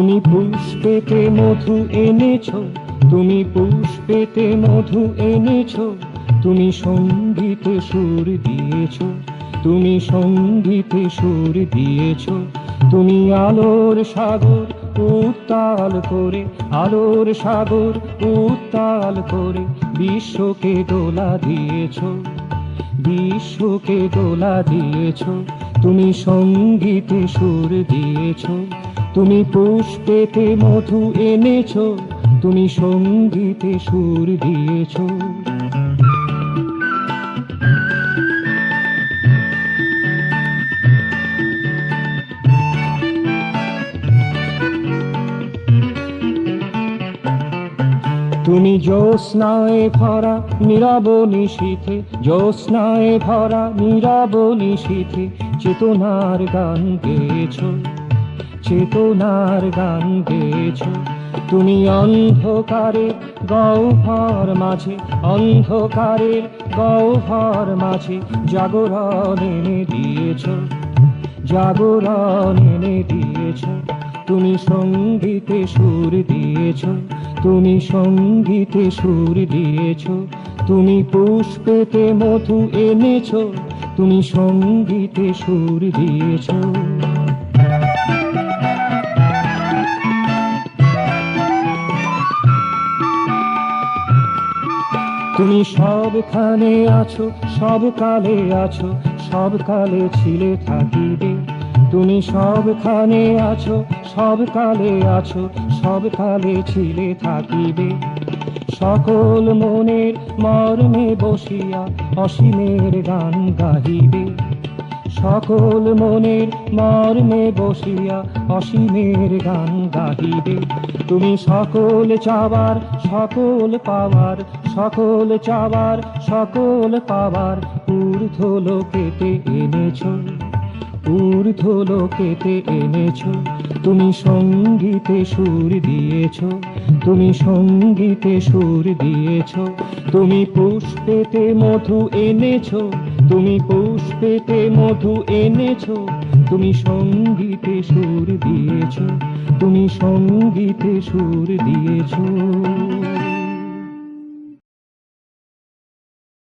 তুমি পুষ্পেতে মধু এনেছো, তুমি পুষ্পেতে মধু এনেছো, তুমি সঙ্গীতে সুর দিয়েছো, তুমি সঙ্গীতে সুর দিয়েছো। তুমি আলোর সাগর উত্তাল করে, আলোর সাগর উত্তাল করে বিশ্বকে দোলা দিয়েছো, বিশ্বকে দোলা দিয়েছো। তুমি সঙ্গীতে সুর দিয়েছো, তুমি পুষ্পেতে মধু এনেছো, তুমি সঙ্গীতে সুর দিয়েছো। তুমি জ্যোৎস্নায় ভরা নীরব নিশীথে, জ্যোৎস্নায় ভরা নীরব নিশীথে চেতনার গান গেয়েছো, চেতনার গান গেয়েছো। তুমি অন্ধকারের গহ্বর মাঝে, অন্ধকারের গহ্বর মাঝে জাগরণ এনে দিয়েছো, জাগরণ এনে দিয়েছো। তুমি সঙ্গীতে সুর দিয়েছো, তুমি সঙ্গীতে সুর দিয়েছো। তুমি পুষ্পেতে মধু এনেছো, তুমি সঙ্গীতে সুর দিয়েছো। তুমি সবখানে আছো, সব কালে আছো, সব কালে ছিলে থাকিবে। তুমি সবখানে আছো, সব কালে আছো, সব কালে ছিলে থাকিবে। সকল মনের মর্মে বসিয়া অসীমের গান গাহিবে, সকল মনের মর্মে বসিয়া অসীমের গান গাহিবে। তুমি সকল চাবার, সকল পাওয়ার, সকল চাবার, সকল পাওয়ার ঊর্ধ্ব লোকেতে এনেছো, ঊর্ধ্ব লোকেতে এনেছো। তুমি সঙ্গীতে সুর দিয়েছো, তুমি সঙ্গীতে সুর দিয়েছো। তুমি পুষ্পেতে মধু এনেছো, তুমি পুষ্পেতে মধু এনেছো, তুমি সঙ্গীতে সুর দিয়েছো, তুমি সঙ্গীতে সুর দিয়েছো।